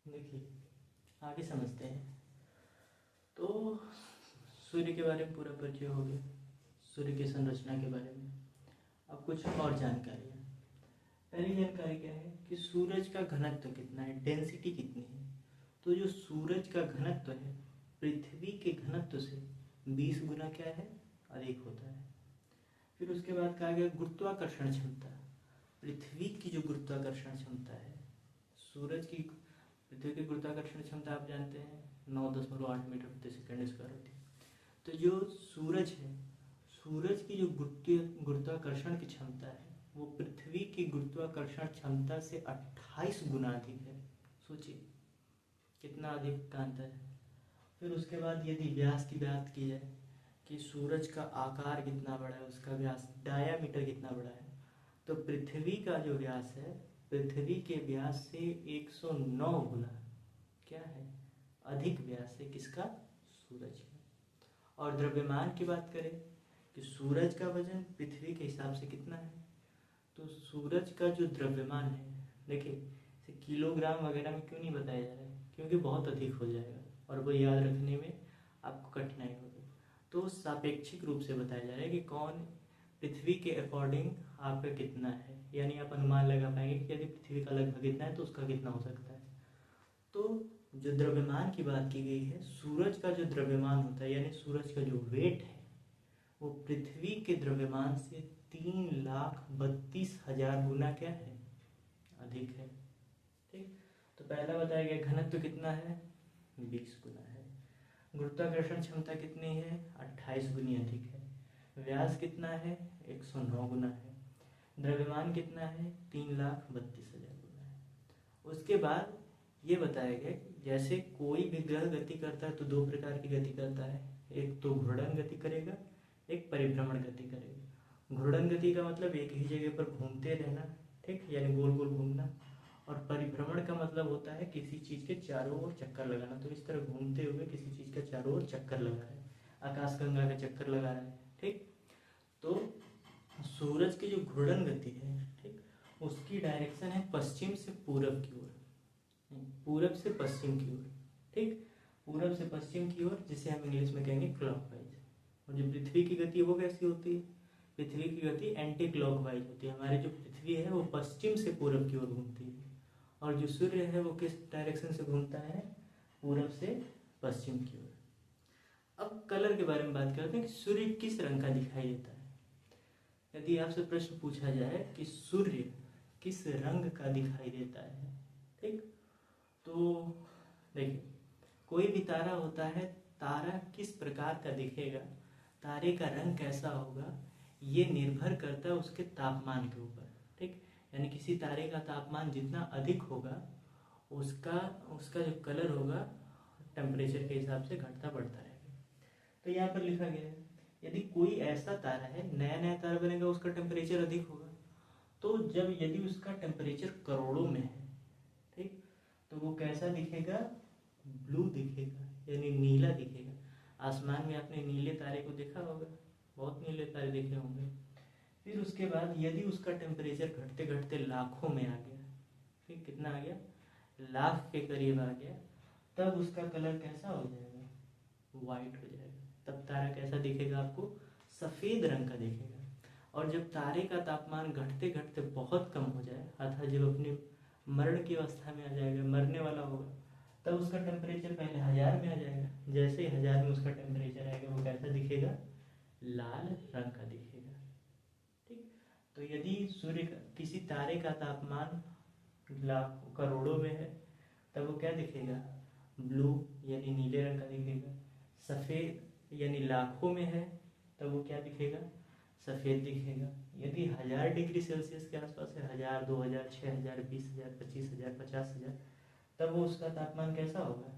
देखिए, आगे समझते हैं। तो सूर्य के बारे में पूरा परिचय हो गया, सूर्य की संरचना के बारे में। अब कुछ और जानकारियाँ। पहली जानकारी क्या है कि सूरज का घनत्व कितना है, डेंसिटी कितनी है। तो जो सूरज का घनत्व है पृथ्वी के घनत्व से 20 गुना क्या है, अधिक होता है। फिर उसके बाद कहा गया गुरुत्वाकर्षण क्षमता। पृथ्वी की जो गुरुत्वाकर्षण क्षमता है, सूरज की पृथ्वी की गुरुत्वाकर्षण क्षमता आप जानते हैं 9.8 मीटर प्रति सेकंड स्क्वायर होती है। तो जो सूरज है, सूरज की जो गुरुत्वाकर्षण की क्षमता है वो पृथ्वी की गुरुत्वाकर्षण क्षमता से 28 गुना अधिक है। सोचिए कितना अधिक का अंतर है। फिर उसके बाद यदि व्यास की बात की जाए कि सूरज का आकार कितना बड़ा है, उसका व्यास डायामीटर कितना बड़ा है, तो पृथ्वी का जो व्यास है पृथ्वी के व्यास से 109 गुना क्या है, अधिक व्यास है किसका, सूरज का। और द्रव्यमान की बात करें कि सूरज का वजन पृथ्वी के हिसाब से कितना है, तो सूरज का जो द्रव्यमान है, देखिए इसे किलोग्राम वगैरह में क्यों नहीं बताया जा रहा है, क्योंकि बहुत अधिक हो जाएगा और वो याद रखने में आपको कठिनाई होगी। तो सापेक्षिक रूप से बताया जा रहा है कि कौन पृथ्वी के अकॉर्डिंग आपका कितना है, यानी आप अनुमान लगा पाएंगे कि यदि पृथ्वी का लगभग इतना है तो उसका कितना हो सकता है। तो जो द्रव्यमान की बात की गई है, सूरज का जो द्रव्यमान होता है यानी सूरज का जो वेट है वो पृथ्वी के द्रव्यमान से 3,32,000 गुना क्या है, अधिक है। ठीक, तो पहला बताया गया घनत्व कितना है, 20 गुना है। गुरुत्वाकर्षण क्षमता कितनी है, 28 गुनी अधिक है। व्यास कितना है, 109 गुना है। द्रव्यमान कितना है, 3,32,000 गुना है। उसके बाद ये बताया गया कि जैसे कोई भी ग्रह गति करता है तो दो प्रकार की गति करता है, एक तो घूर्णन गति करेगा, एक परिभ्रमण गति करेगा। घूर्णन गति का मतलब एक ही जगह पर घूमते रहना, ठीक, यानी गोल गोल घूमना। और परिभ्रमण का मतलब होता है किसी चीज़ के चारों ओर चक्कर लगाना। तो इस तरह घूमते हुए किसी चीज़ का चारों ओर चक्कर लगा रहा है, आकाशगंगा का चक्कर लगा रहा है। ठीक, तो सूरज की जो घूर्णन गति है, ठीक, उसकी डायरेक्शन है पश्चिम से पूरब की ओर, पूरब से पश्चिम की ओर। ठीक, पूरब से पश्चिम की ओर, जिसे हम इंग्लिश में कहेंगे क्लॉकवाइज। और जो पृथ्वी की गति है वो कैसी होती है, पृथ्वी की गति एंटी क्लॉकवाइज होती है। हमारी जो पृथ्वी है वो पश्चिम से पूरब की ओर घूमती है, और जो सूर्य है वो किस डायरेक्शन से घूमता है, पूरब से पश्चिम की ओर। अब कलर के बारे में बात करते हैं कि सूर्य किस रंग का दिखाई देता है। यदि आपसे प्रश्न पूछा जाए कि सूर्य किस रंग का दिखाई देता है, ठीक, तो देखिए कोई भी तारा होता है, तारा किस प्रकार का दिखेगा, तारे का रंग कैसा होगा, ये निर्भर करता है उसके तापमान के ऊपर। ठीक, यानी किसी तारे का तापमान जितना अधिक होगा उसका उसका जो कलर होगा टेम्परेचर के हिसाब से घटता बढ़ता रहेगा। तो यहाँ पर लिखा गया है यदि कोई ऐसा तारा है, नया नया तारा बनेगा, उसका टेम्परेचर अधिक होगा। तो जब यदि उसका टेम्परेचर करोड़ों में है, ठीक, तो वो कैसा दिखेगा, ब्लू दिखेगा, यानी नीला दिखेगा। आसमान में आपने नीले तारे को देखा होगा, बहुत नीले तारे देखे होंगे। फिर उसके बाद यदि उसका टेम्परेचर घटते घटते लाखों में आ गया, फिर कितना आ गया, लाख के करीब आ गया, तब उसका कलर कैसा हो जाएगा, वाइट हो जाएगा। तब तारा कैसा दिखेगा आपको, सफ़ेद रंग का दिखेगा। और जब तारे का तापमान घटते घटते बहुत कम हो जाए, अर्थात जब अपने मरण की अवस्था में आ जाएगा, मरने वाला होगा, तब उसका टेम्परेचर पहले 1000 में आ जाएगा। जैसे ही 1000 में उसका टेम्परेचर आएगा वो कैसा दिखेगा, लाल रंग का दिखेगा। ठीक, तो यदि सूर्य का किसी तारे का तापमान लाखों करोड़ों में है तब वो क्या दिखेगा, ब्लू यानी नीले रंग का दिखेगा। सफ़ेद यानी लाखों में है तब वो क्या दिखेगा, सफ़ेद दिखेगा। यदि 1000 डिग्री सेल्सियस के आसपास है, 1000, 2000, 6000, 20000, 25000, 50000, तब वो उसका तापमान कैसा होगा,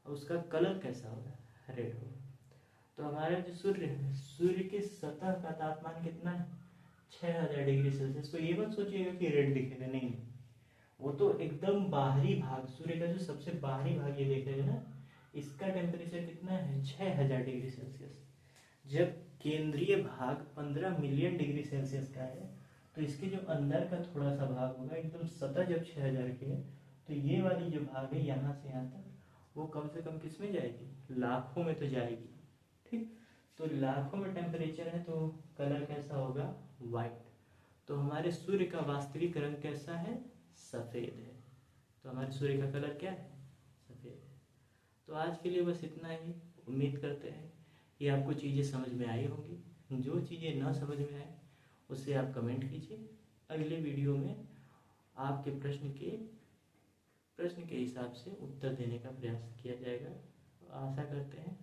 उसका कलर कैसा होगा, रेड होगा। तो हमारा जो सूर्य है, सूर्य के सतह का तापमान कितना है, 6000 डिग्री सेल्सियस। तो ये मत सोचिएगा कि रेड दिखेगा, नहीं, वो तो एकदम बाहरी भाग, सूर्य का जो सबसे बाहरी भाग ये देखेगा ना, इसका टेम्परेचर कितना है, 6000 डिग्री सेल्सियस। जब केंद्रीय भाग 15 मिलियन डिग्री सेल्सियस का है तो इसके जो अंदर का थोड़ा सा भाग होगा, एकदम सतह जब 6000 की है तो ये वाली जो भाग है यहाँ से यहाँ तक, वो कम से कम किस में जाएगी, लाखों में तो जाएगी। ठीक, तो लाखों में टेम्परेचर है तो कलर कैसा होगा, वाइट। तो हमारे सूर्य का वास्तविक रंग कैसा है, सफ़ेद है। तो हमारे सूर्य का कलर क्या है, सफ़ेद है। तो आज के लिए बस इतना ही। उम्मीद करते हैं कि आपको चीज़ें समझ में आई होंगी। जो चीज़ें ना समझ में आए उससे आप कमेंट कीजिए। अगले वीडियो में आपके प्रश्न के हिसाब से उत्तर देने का प्रयास किया जाएगा। आशा करते हैं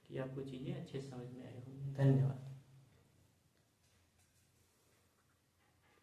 कि आपको चीज़ें अच्छे से समझ में आई होंगी। धन्यवाद।